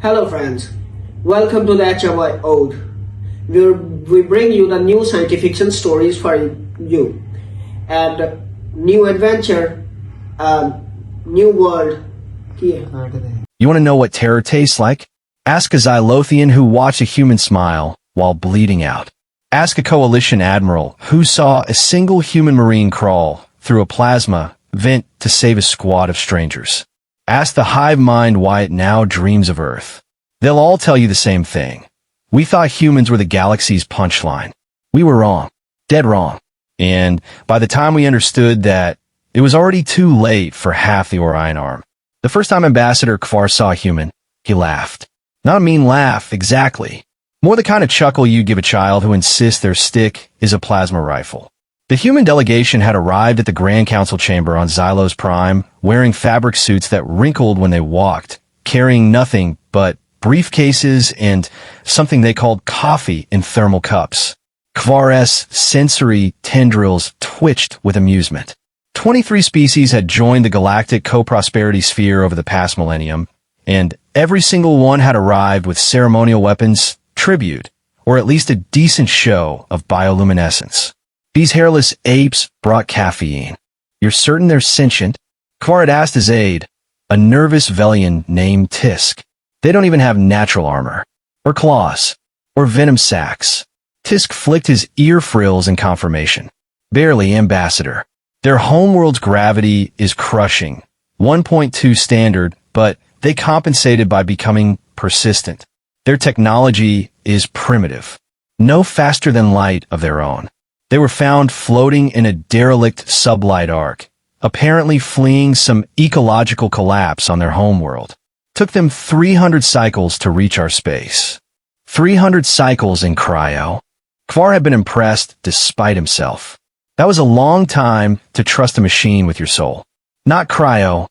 Hello friends, welcome to the HFY Ode, where we bring you the new science fiction stories for you, and new adventure, new world. You want to know what terror tastes like? Ask a Xylothian who watched a human smile while bleeding out. Ask a coalition admiral who saw a single human marine crawl through a plasma vent to save a squad of strangers. Ask the hive mind why it now dreams of Earth. They'll all tell you the same thing. We thought humans were the galaxy's punchline. We were wrong. Dead wrong. And by the time we understood that, it was already too late for half the Orion arm. The first time Ambassador Kvar saw a human, he laughed. Not a mean laugh, exactly. More the kind of chuckle you give a child who insists their stick is a plasma rifle. The human delegation had arrived at the Grand Council chamber on Xylos Prime, wearing fabric suits that wrinkled when they walked, carrying nothing but briefcases and something they called coffee in thermal cups. Kvar's sensory tendrils twitched with amusement. 23 species had joined the galactic co-prosperity sphere over the past millennium, and every single one had arrived with ceremonial weapons, tribute, or at least a decent show of bioluminescence. These hairless apes brought caffeine. You're certain they're sentient? Kvar had asked his aide, a nervous Velian named Tisk. They don't even have natural armor, or claws, or venom sacs. Tisk flicked his ear frills in confirmation. Barely, Ambassador. Their homeworld's gravity is crushing. 1.2 standard, but they compensated by becoming persistent. Their technology is primitive. No faster than light of their own. They were found floating in a derelict sublight arc, apparently fleeing some ecological collapse on their homeworld. Took them 300 cycles to reach our space. 300 cycles in cryo. Kvar had been impressed despite himself. That was a long time to trust a machine with your soul. Not cryo,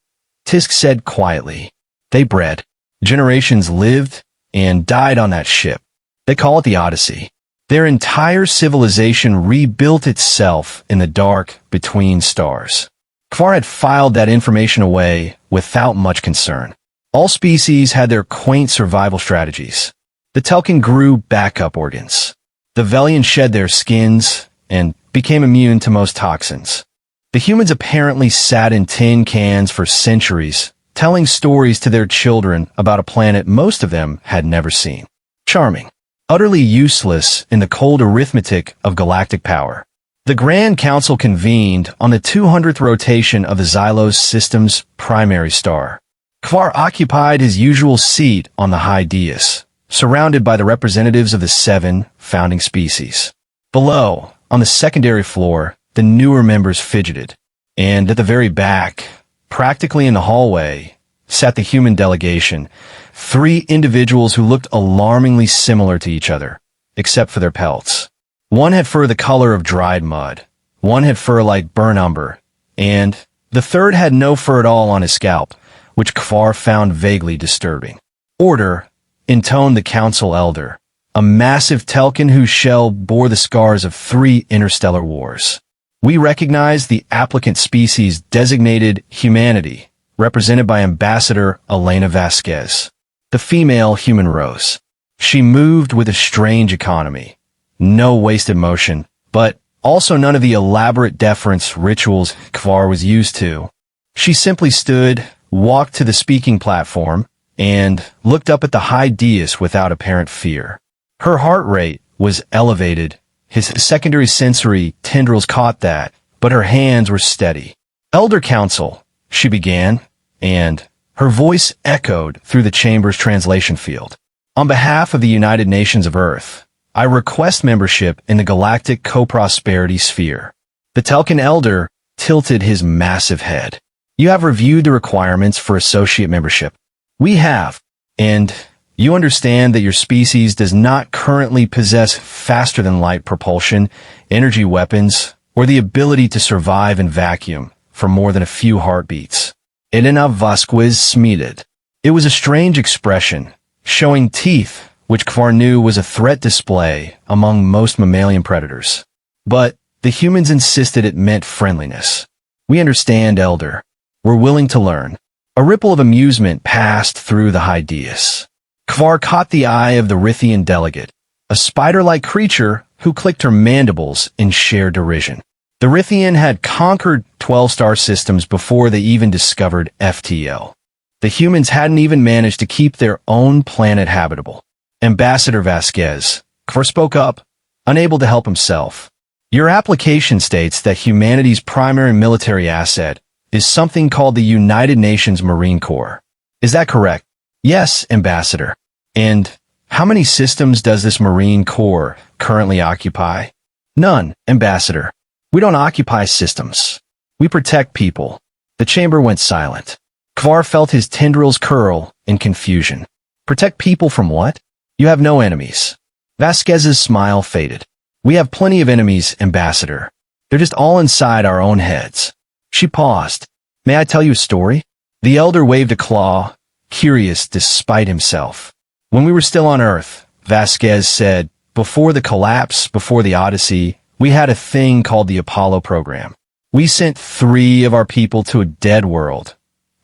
Tisk said quietly. They bred. Generations lived and died on that ship. They call it the Odyssey. Their entire civilization rebuilt itself in the dark between stars. Kvar had filed that information away without much concern. All species had their quaint survival strategies. The Telkin grew backup organs. The Velian shed their skins and became immune to most toxins. The humans apparently sat in tin cans for centuries, telling stories to their children about a planet most of them had never seen. Charming. Utterly useless in the cold arithmetic of galactic power. The Grand Council convened on the 200th rotation of the Xylos system's primary star. Kvar occupied his usual seat on the high dais, surrounded by the representatives of the 7 founding species. Below, on the secondary floor, the newer members fidgeted, and at the very back, practically in the hallway, sat the human delegation, 3 individuals who looked alarmingly similar to each other, except for their pelts. One had fur the color of dried mud, one had fur like burnt umber, and the third had no fur at all on his scalp, which Kvar found vaguely disturbing. Order, intoned the council elder, a massive Telkin whose shell bore the scars of 3 interstellar wars. We recognize the applicant species designated humanity, represented by Ambassador Elena Vasquez. The female human rose. She moved with a strange economy. No wasted motion, but also none of the elaborate deference rituals Kvar was used to. She simply stood, walked to the speaking platform, and looked up at the high dais without apparent fear. Her heart rate was elevated. His secondary sensory tendrils caught that, but her hands were steady. Elder Council, she began, and her voice echoed through the chamber's translation field. On behalf of the United Nations of Earth, I request membership in the galactic co-prosperity sphere. The Telkin elder tilted his massive head. You have reviewed the requirements for associate membership. We have, and you understand that your species does not currently possess faster-than-light propulsion, energy weapons, or the ability to survive in vacuum for more than a few heartbeats. Elena Vasquez smiled. It was a strange expression, showing teeth, which Kvar knew was a threat display among most mammalian predators. But the humans insisted it meant friendliness. We understand, Elder. We're willing to learn. A ripple of amusement passed through the high dais. Kvar caught the eye of the Rithian delegate, a spider-like creature who clicked her mandibles in sheer derision. The Rithian had conquered 12-star systems before they even discovered FTL. The humans hadn't even managed to keep their own planet habitable. Ambassador Vasquez, Kvar spoke up, unable to help himself. Your application states that humanity's primary military asset is something called the United Nations Marine Corps. Is that correct? Yes, Ambassador. And how many systems does this Marine Corps currently occupy? None, Ambassador. We don't occupy systems. We protect people. The chamber went silent. Kvar felt his tendrils curl in confusion. Protect people from what? You have no enemies. Vasquez's smile faded. We have plenty of enemies, Ambassador. They're just all inside our own heads. She paused. May I tell you a story? The elder waved a claw, curious despite himself. When we were still on Earth, Vasquez said, before the collapse, before the Odyssey, we had a thing called the Apollo program. We sent 3 of our people to a dead world,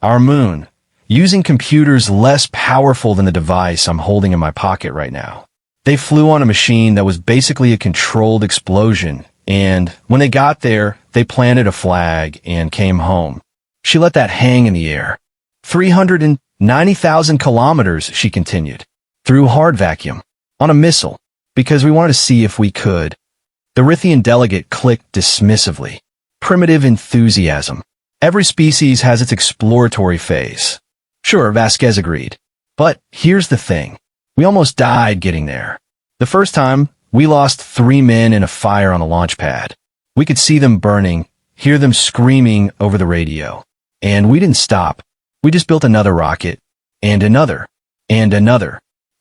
our moon, using computers less powerful than the device I'm holding in my pocket right now. They flew on a machine that was basically a controlled explosion, and when they got there, they planted a flag and came home. She let that hang in the air. 390,000 kilometers, she continued, through hard vacuum, on a missile, because we wanted to see if we could. The Rithian delegate clicked dismissively. Primitive enthusiasm. Every species has its exploratory phase. Sure, Vasquez agreed. But here's the thing. We almost died getting there. The first time, we lost 3 men in a fire on a launch pad. We could see them burning, hear them screaming over the radio. And we didn't stop. We just built another rocket, and another,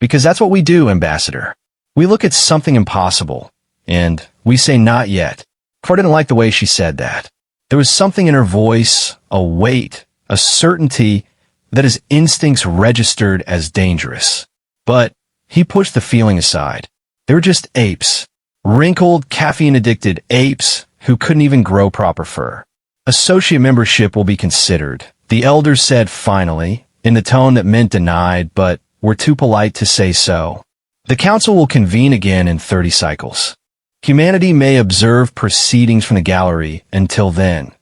because that's what we do, Ambassador. We look at something impossible, and we say not yet. Kvar didn't like the way she said that. There was something in her voice, a weight, a certainty that his instincts registered as dangerous. But he pushed the feeling aside. They were just apes. Wrinkled, caffeine-addicted apes who couldn't even grow proper fur. Associate membership will be considered, the elder said finally, in the tone that meant denied, but were too polite to say so. The council will convene again in 30 cycles. Humanity may observe proceedings from the gallery until then.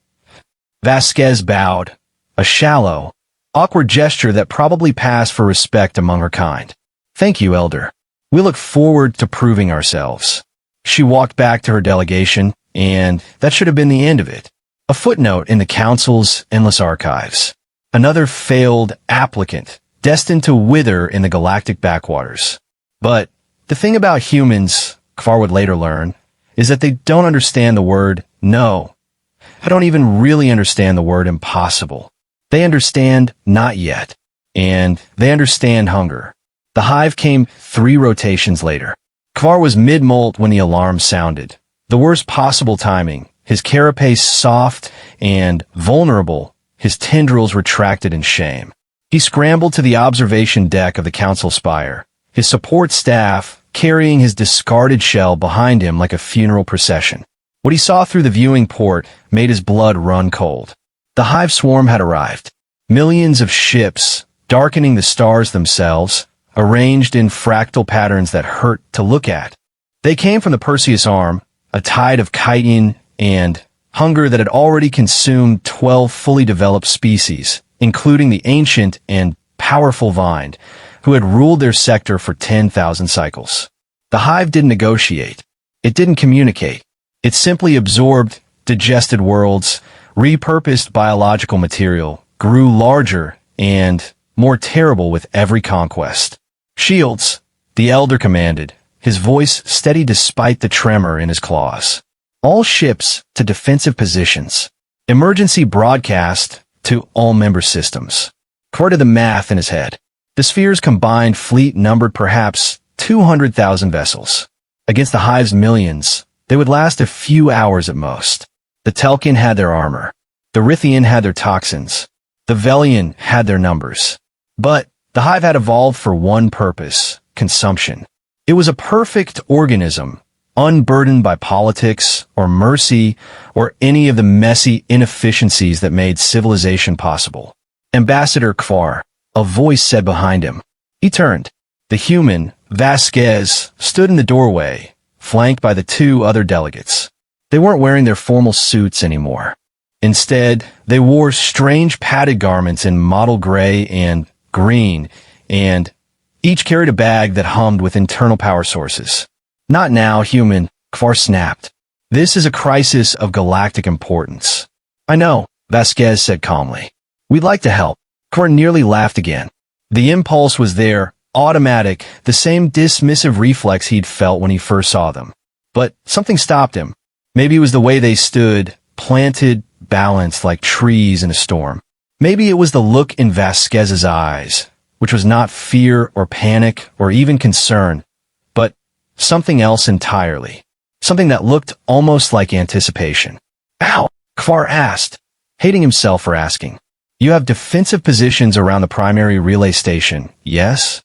Vasquez bowed, a shallow, awkward gesture that probably passed for respect among her kind. Thank you, Elder. We look forward to proving ourselves. She walked back to her delegation, and that should have been the end of it. A footnote in the council's endless archives. Another failed applicant, destined to wither in the galactic backwaters. But the thing about humans, Kvar would later learn, is that they don't understand the word no. I don't even really understand the word impossible. They understand not yet, and they understand hunger. The hive came 3 rotations later. Kvar was mid-molt when the alarm sounded. The worst possible timing, his carapace soft and vulnerable, his tendrils retracted in shame. He scrambled to the observation deck of the council spire, his support staff carrying his discarded shell behind him like a funeral procession. What he saw through the viewing port made his blood run cold. The hive swarm had arrived. Millions of ships, darkening the stars themselves, arranged in fractal patterns that hurt to look at. They came from the Perseus Arm, a tide of chitin and hunger that had already consumed 12 fully developed species, including the ancient and powerful Vine, who had ruled their sector for 10,000 cycles. The hive didn't negotiate. It didn't communicate. It simply absorbed digested worlds, repurposed biological material, grew larger and more terrible with every conquest. Shields, the elder commanded, his voice steady despite the tremor in his claws. All ships to defensive positions. Emergency broadcast to all member systems. Kvar did the math in his head. The sphere's combined fleet numbered perhaps 200,000 vessels. Against the hive's millions, they would last a few hours at most. The Telkin had their armor. The Rithian had their toxins. The Velian had their numbers. But the hive had evolved for one purpose: consumption. It was a perfect organism, unburdened by politics or mercy or any of the messy inefficiencies that made civilization possible. Ambassador Kvar, a voice said behind him. He turned. The human, Vasquez, stood in the doorway, flanked by the two other delegates. They weren't wearing their formal suits anymore. Instead, they wore strange padded garments in mottle gray and green, and each carried a bag that hummed with internal power sources. Not now, human, Kvar snapped. This is a crisis of galactic importance. I know, Vasquez said calmly. We'd like to help. Kvar nearly laughed again. The impulse was there, automatic, the same dismissive reflex he'd felt when he first saw them. But something stopped him. Maybe it was the way they stood, planted, balanced like trees in a storm. Maybe it was the look in Vasquez's eyes, which was not fear or panic or even concern, but something else entirely. Something that looked almost like anticipation. Ow! Kvar asked, hating himself for asking. You have defensive positions around the primary relay station, yes?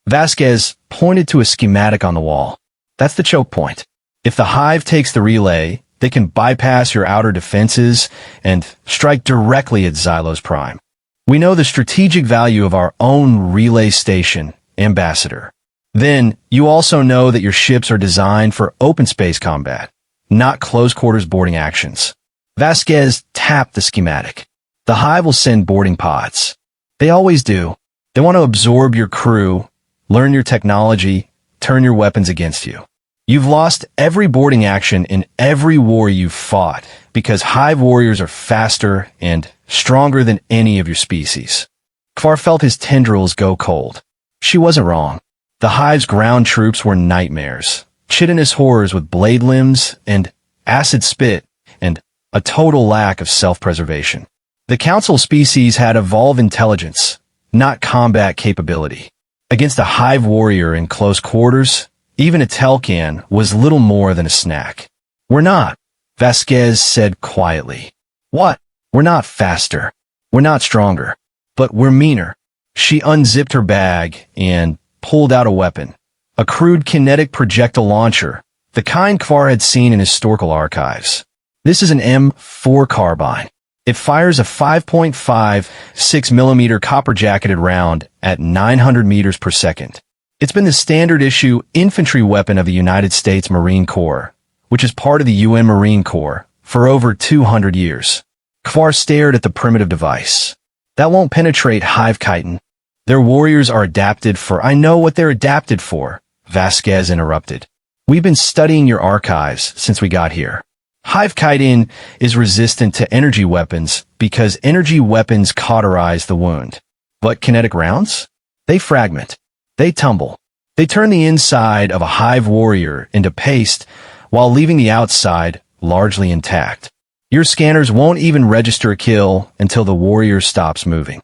Vasquez pointed to a schematic on the wall. That's the choke point. If the hive takes the relay, they can bypass your outer defenses and strike directly at Xylo's prime. We know the strategic value of our own relay station, Ambassador. Then, you also know that your ships are designed for open space combat, not close quarters boarding actions. Vasquez tapped the schematic. The hive will send boarding pods. They always do. They want to absorb your crew, learn your technology, turn your weapons against you. You've lost every boarding action in every war you've fought because hive warriors are faster and stronger than any of your species. Kvar felt his tendrils go cold. She wasn't wrong. The hive's ground troops were nightmares, chitinous horrors with blade limbs and acid spit and a total lack of self-preservation. The council species had evolved intelligence, not combat capability. Against a hive warrior in close quarters, even a Telcan was little more than a snack. We're not, Vasquez said quietly. What? We're not faster. We're not stronger. But we're meaner. She unzipped her bag and pulled out a weapon. A crude kinetic projectile launcher, the kind Kvar had seen in historical archives. This is an M4 carbine. It fires a 5.56mm copper-jacketed round at 900 meters per second. It's been the standard-issue infantry weapon of the United States Marine Corps, which is part of the UN Marine Corps, for over 200 years. Kvar stared at the primitive device. That won't penetrate hive chitin. Their warriors are adapted for— I know what they're adapted for, Vasquez interrupted. We've been studying your archives since we got here. Hive chitin is resistant to energy weapons because energy weapons cauterize the wound. But kinetic rounds? They fragment. They tumble. They turn the inside of a hive warrior into paste while leaving the outside largely intact. Your scanners won't even register a kill until the warrior stops moving.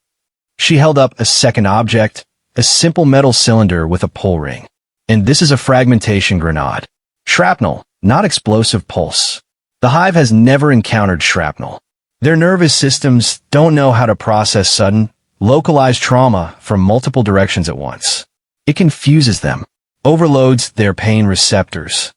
She held up a second object, a simple metal cylinder with a pull ring. And this is a fragmentation grenade. Shrapnel, not explosive pulse. The hive has never encountered shrapnel. Their nervous systems don't know how to process sudden, localized trauma from multiple directions at once. It confuses them, overloads their pain receptors.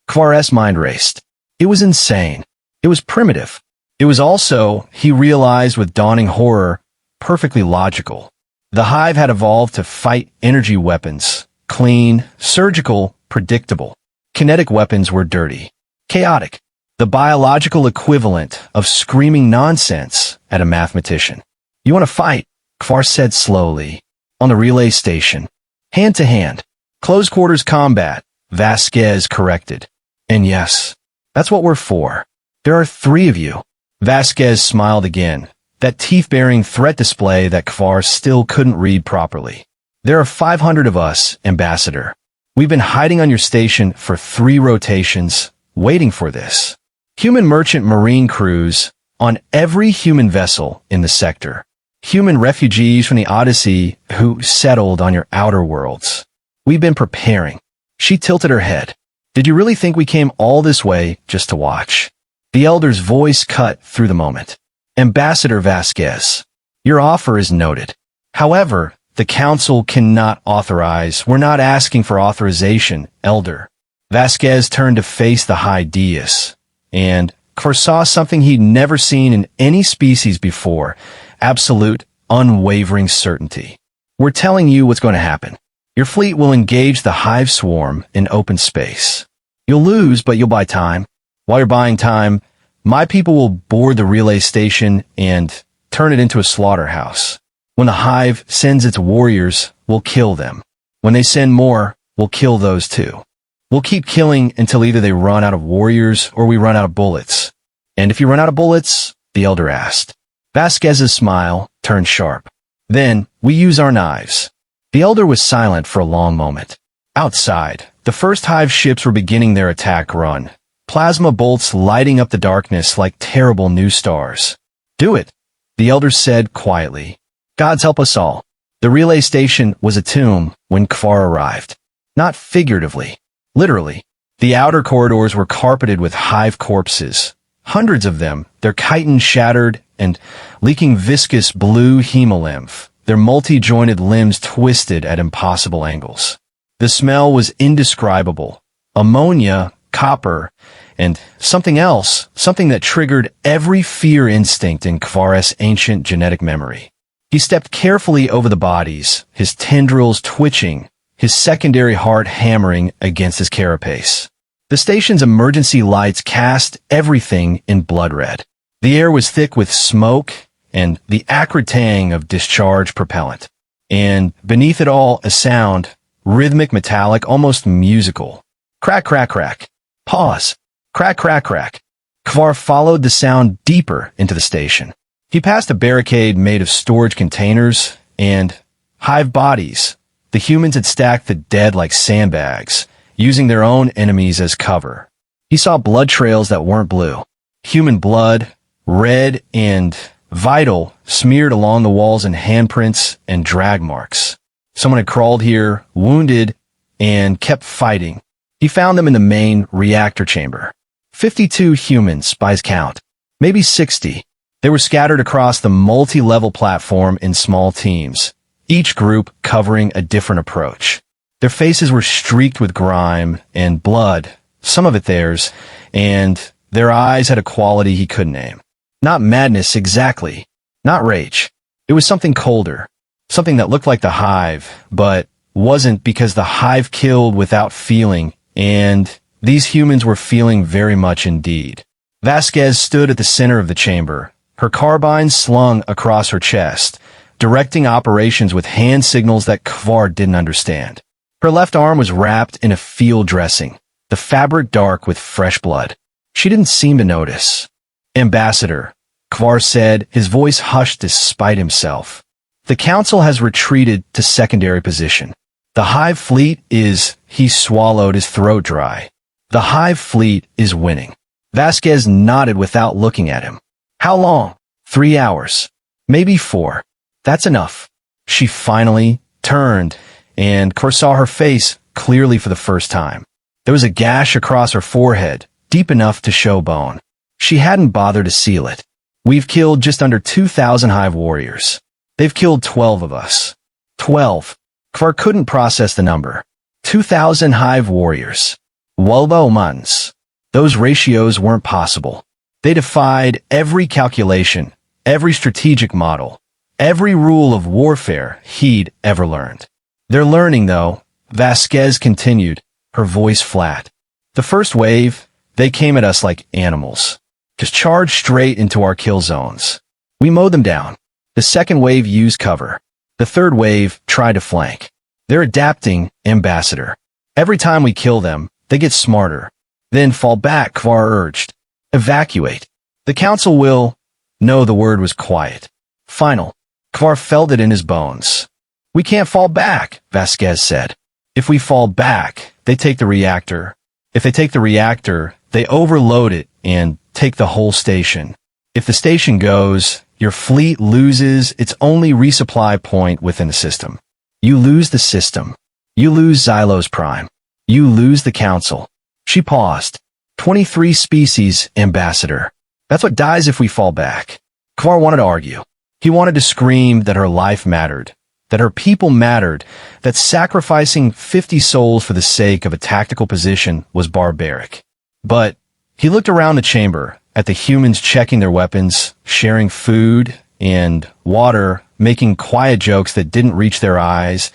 Kvar's mind raced. It was insane. It was primitive. It was also, he realized with dawning horror, perfectly logical. The hive had evolved to fight energy weapons, clean, surgical, predictable. Kinetic weapons were dirty, chaotic, the biological equivalent of screaming nonsense at a mathematician. You want to fight, Kvar said slowly, on the relay station. Hand to hand. Close quarters combat, Vasquez corrected. And yes, that's what we're for. There are 3 of you. Vasquez smiled again, that teeth-baring threat display that Kvar still couldn't read properly. There are 500 of us, Ambassador. We've been hiding on your station for 3 rotations, waiting for this. Human merchant marine crews on every human vessel in the sector. Human refugees from the Odyssey who settled on your outer worlds. We've been preparing. She tilted her head. Did you really think we came all this way just to watch? The elder's voice cut through the moment. Ambassador Vasquez, your offer is noted. However, the council cannot authorize— We're not asking for authorization, elder. Vasquez turned to face the high dais, and foresaw something he'd never seen in any species before. Absolute, unwavering certainty. We're telling you what's going to happen. Your fleet will engage the hive swarm in open space. You'll lose, but you'll buy time. While you're buying time, my people will board the relay station and turn it into a slaughterhouse. When the hive sends its warriors, we'll kill them. When they send more, we'll kill those too. We'll keep killing until either they run out of warriors or we run out of bullets. And if you run out of bullets, the elder asked. Vasquez's smile turned sharp. Then we use our knives. The elder was silent for a long moment. Outside, the first hive ships were beginning their attack run. Plasma bolts lighting up the darkness like terrible new stars. Do it, the elder said quietly. Gods help us all. The relay station was a tomb when Kfar arrived. Not figuratively, literally. The outer corridors were carpeted with hive corpses. Hundreds of them, their chitons shattered and leaking viscous blue hemolymph, their multi-jointed limbs twisted at impossible angles. The smell was indescribable. Ammonia, copper, and something else, something that triggered every fear instinct in Kfar's ancient genetic memory. He stepped carefully over the bodies, his tendrils twitching, his secondary heart hammering against his carapace. The station's emergency lights cast everything in blood red. The air was thick with smoke and the acrid tang of discharged propellant. And beneath it all, a sound, rhythmic, metallic, almost musical. Crack, crack, crack. Pause. Crack, crack, crack. Kfar followed the sound deeper into the station. He passed a barricade made of storage containers and hive bodies. The humans had stacked the dead like sandbags, using their own enemies as cover. He saw blood trails that weren't blue. Human blood, red and vital, smeared along the walls in handprints and drag marks. Someone had crawled here, wounded, and kept fighting. He found them in the main reactor chamber. 52 humans by his count. Maybe 60. They were scattered across the multi-level platform in small teams, each group covering a different approach. Their faces were streaked with grime and blood, some of it theirs, and their eyes had a quality he couldn't name. Not madness exactly, not rage. It was something colder, something that looked like the hive, but wasn't because the hive killed without feeling, and these humans were feeling very much indeed. Vasquez stood at the center of the chamber, her carbine slung across her chest, directing operations with hand signals that Kfar didn't understand. Her left arm was wrapped in a field dressing, the fabric dark with fresh blood. She didn't seem to notice. Ambassador, Kfar said, his voice hushed despite himself. The council has retreated to secondary position. The hive fleet is, he swallowed his throat dry. The hive fleet is winning. Vasquez nodded without looking at him. How long? 3 hours. Maybe 4. That's enough. She finally turned, and Kfar saw her face clearly for the first time. There was a gash across her forehead, deep enough to show bone. She hadn't bothered to seal it. We've killed just under 2,000 hive warriors. They've killed 12 of us. 12. Kfar couldn't process the number. 2,000 hive warriors. Walbo months. Those ratios weren't possible. They defied every calculation, every strategic model, every rule of warfare he'd ever learned. They're learning, though, Vasquez continued, her voice flat. The first wave, they came at us like animals. Just charged straight into our kill zones. We mowed them down. The second wave used cover. The third wave tried to flank. They're adapting, Ambassador. Every time we kill them, they get smarter. Then fall back, Kfar urged. Evacuate. The council will... No, the word was quiet. Final. Kfar felt it in his bones. We can't fall back, Vasquez said. If we fall back, they take the reactor. If they take the reactor, they overload it and take the whole station. If the station goes, your fleet loses its only resupply point within the system. You lose the system. You lose Xylos Prime. You lose the council. She paused. 23 species, Ambassador. That's what dies if we fall back. Kfar wanted to argue. He wanted to scream that her life mattered, that her people mattered, that sacrificing 50 souls for the sake of a tactical position was barbaric. But he looked around the chamber at the humans checking their weapons, sharing food and water, making quiet jokes that didn't reach their eyes,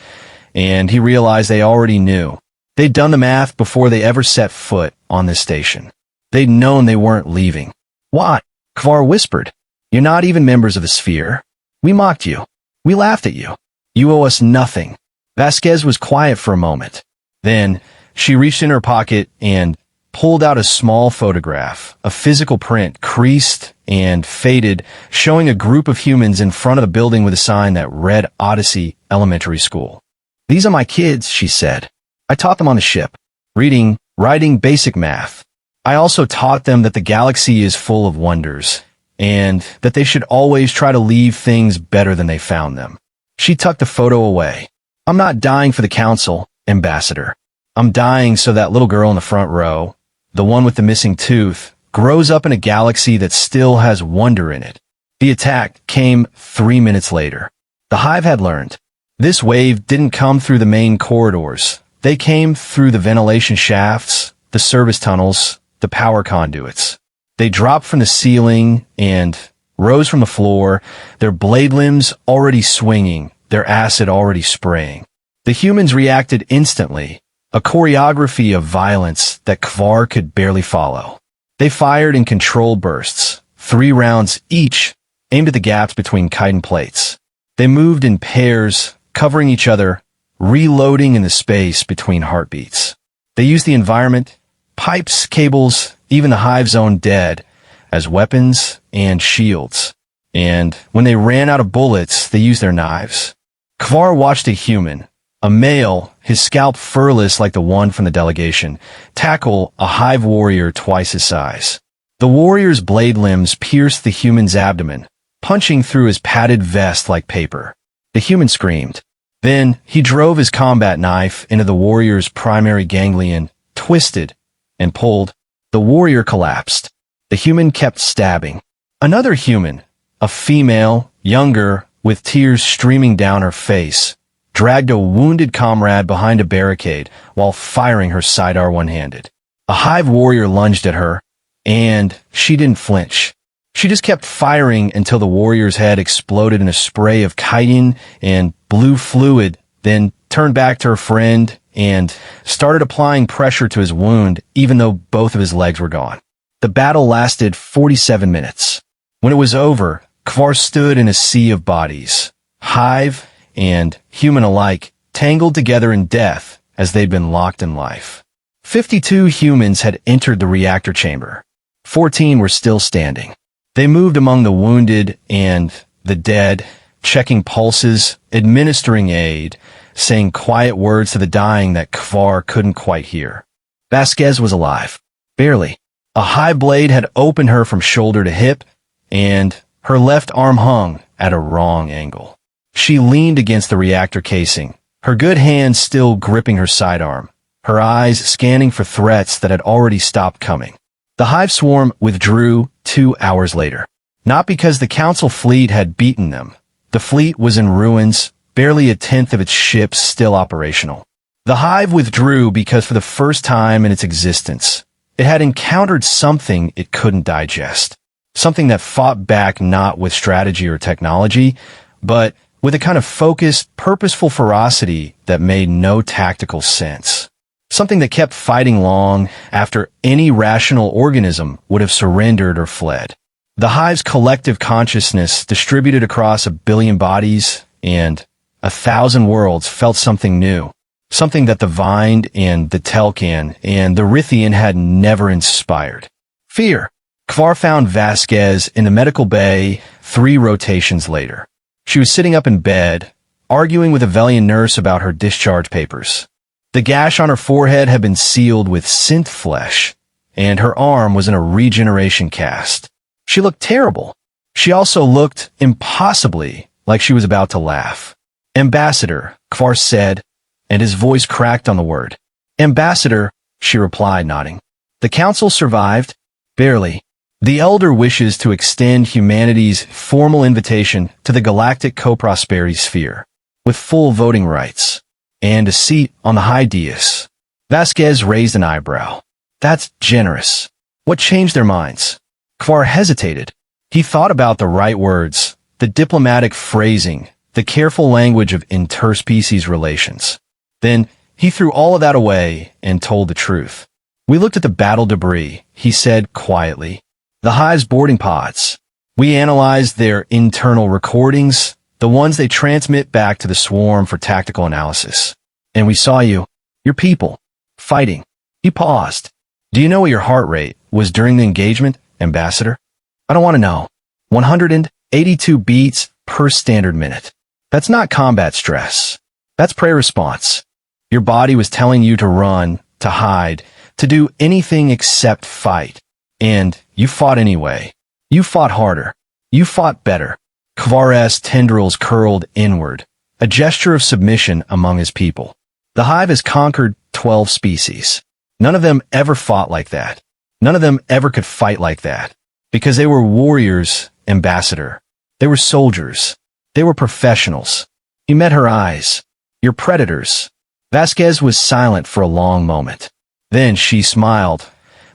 and he realized they already knew. They'd done the math before they ever set foot on this station. They'd known they weren't leaving. Why? Kvar whispered. You're not even members of the sphere. We mocked you. We laughed at you. You owe us nothing. Vasquez was quiet for a moment. Then she reached in her pocket and pulled out a small photograph, a physical print, creased and faded, showing a group of humans in front of the building with a sign that read Odyssey Elementary School. These are my kids, she said. I taught them on the ship, reading, writing, basic math. I also taught them that the galaxy is full of wonders, and that they should always try to leave things better than they found them. She tucked the photo away. I'm not dying for the council, Ambassador. I'm dying so that little girl in the front row, the one with the missing tooth, grows up in a galaxy that still has wonder in it. The attack came 3 minutes later. The Hive had learned. This wave didn't come through the main corridors. They came through the ventilation shafts, the service tunnels, the power conduits. They dropped from the ceiling and rose from the floor, their blade limbs already swinging, their acid already spraying. The humans reacted instantly, a choreography of violence that Kvar could barely follow. They fired in controlled bursts, 3 rounds each, aimed at the gaps between chitin plates. They moved in pairs, covering each other, reloading in the space between heartbeats. They used the environment, pipes, cables, even the Hive's own dead, as weapons and shields. And when they ran out of bullets, they used their knives. Kvar watched a human, a male, his scalp furless like the one from the delegation, tackle a Hive warrior twice his size. The warrior's blade limbs pierced the human's abdomen, punching through his padded vest like paper. The human screamed. Then he drove his combat knife into the warrior's primary ganglion, twisted, and pulled. The warrior collapsed. The human kept stabbing. Another human, a female, younger, with tears streaming down her face, dragged a wounded comrade behind a barricade while firing her sidearm one-handed. A Hive warrior lunged at her, and she didn't flinch. She just kept firing until the warrior's head exploded in a spray of chitin and blue fluid, then turned back to her friend and started applying pressure to his wound even though both of his legs were gone. The battle lasted 47 minutes. When it was over, Kvar stood in a sea of bodies, Hive and human alike, tangled together in death as they'd been locked in life. 52 humans had entered the reactor chamber. 14 were still standing. They moved among the wounded and the dead, checking pulses, administering aid, saying quiet words to the dying that Kvar couldn't quite hear. Vasquez was alive. Barely. A Hive blade had opened her from shoulder to hip, and her left arm hung at a wrong angle. She leaned against the reactor casing, her good hand still gripping her sidearm, her eyes scanning for threats that had already stopped coming. The Hive swarm withdrew 2 hours later. Not because the Council fleet had beaten them. The fleet was in ruins, barely a tenth of its ships still operational. The Hive withdrew because for the first time in its existence, it had encountered something it couldn't digest. Something that fought back not with strategy or technology, but with a kind of focused, purposeful ferocity that made no tactical sense. Something that kept fighting long after any rational organism would have surrendered or fled. The Hive's collective consciousness distributed across 1 billion bodies and 1,000 worlds felt something new. Something that the Vind and the Telkan and the Rithian had never inspired. Fear. Kvar found Vasquez in the medical bay 3 rotations later. She was sitting up in bed, arguing with a Velian nurse about her discharge papers. The gash on her forehead had been sealed with synth flesh, and her arm was in a regeneration cast. She looked terrible. She also looked impossibly like she was about to laugh. Ambassador, Kvar said, and his voice cracked on the word. Ambassador, she replied, nodding. The Council survived, barely. The Elder wishes to extend humanity's formal invitation to the galactic co-prosperity sphere, with full voting rights, and a seat on the high dais. Vasquez raised an eyebrow. That's generous. What changed their minds? Kvar hesitated. He thought about the right words, the diplomatic phrasing, the careful language of interspecies relations. Then he threw all of that away and told the truth. We looked at the battle debris, he said quietly. The hive's boarding pods. We analyzed their internal recordings, the ones they transmit back to the swarm for tactical analysis. And we saw you, your people, fighting. He paused. Do you know what your heart rate was during the engagement, Ambassador? I don't want to know. 182 beats per standard minute. That's not combat stress. That's prey response. Your body was telling you to run, to hide, to do anything except fight. And you fought anyway. You fought harder. You fought better. Kvar's tendrils curled inward, a gesture of submission among his people. The hive has conquered 12 species. None of them ever fought like that. None of them ever could fight like that. Because they were warriors, Ambassador. They were soldiers. They were professionals. He met her eyes. Your predators. Vasquez was silent for a long moment. Then she smiled.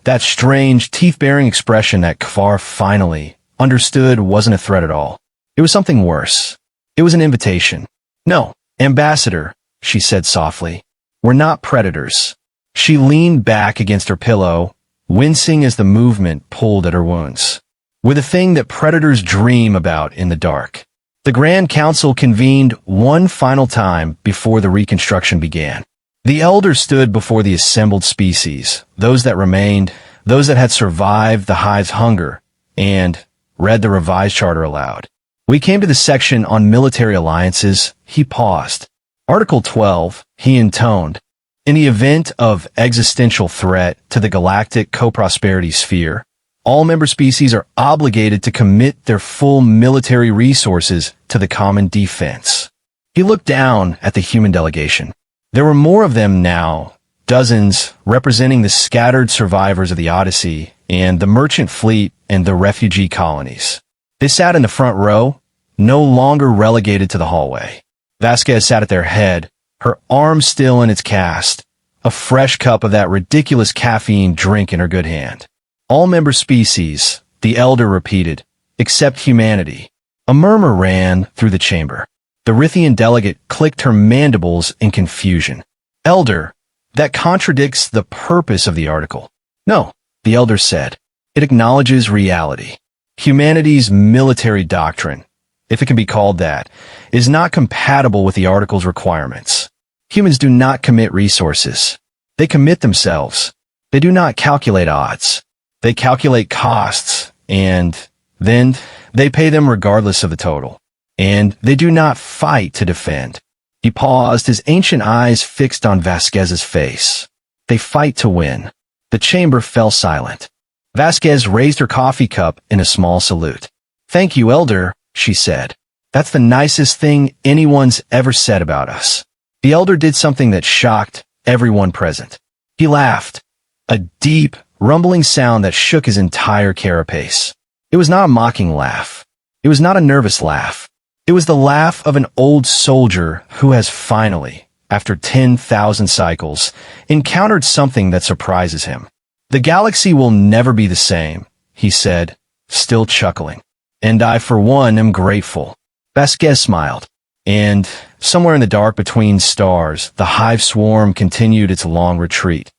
That strange, teeth-baring expression that Kvar finally understood wasn't a threat at all. It was something worse. It was an invitation. No, Ambassador, she said softly. We're not predators. She leaned back against her pillow, wincing as the movement pulled at her wounds. We're the thing that predators dream about in the dark. The Grand Council convened one final time before the reconstruction began. The elders stood before the assembled species, those that remained, those that had survived the hive's hunger, and read the revised charter aloud. We came to the section on military alliances. He paused. Article 12, he intoned. In the event of existential threat to the galactic co-prosperity sphere, all member species are obligated to commit their full military resources to the common defense. He looked down at the human delegation. There were more of them now, dozens representing the scattered survivors of the Odyssey and the merchant fleet and the refugee colonies. They sat in the front row, no longer relegated to the hallway. Vasquez sat at their head, her arm still in its cast, a fresh cup of that ridiculous caffeine drink in her good hand. All member species, the elder repeated, except humanity. A murmur ran through the chamber. The Rithian delegate clicked her mandibles in confusion. Elder, that contradicts the purpose of the article. No, the elder said. It acknowledges reality. Humanity's military doctrine, if it can be called that, is not compatible with the article's requirements. Humans do not commit resources. They commit themselves. They do not calculate odds. They calculate costs, and then they pay them regardless of the total. And they do not fight to defend. He paused, his ancient eyes fixed on Vasquez's face. They fight to win. The chamber fell silent. Vasquez raised her coffee cup in a small salute. Thank you, Elder, she said. That's the nicest thing anyone's ever said about us. The Elder did something that shocked everyone present. He laughed. A deep, rumbling sound that shook his entire carapace. It was not a mocking laugh. It was not a nervous laugh. It was the laugh of an old soldier who has finally, after 10,000 cycles, encountered something that surprises him. The galaxy will never be the same, he said, still chuckling. And I, for one, am grateful. Vasquez smiled. And somewhere in the dark between stars, the hive swarm continued its long retreat.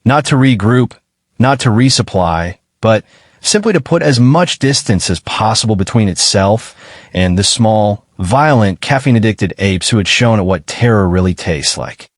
Not to regroup, not to resupply, but simply to put as much distance as possible between itself and the small, violent, caffeine-addicted apes who had shown it what terror really tastes like.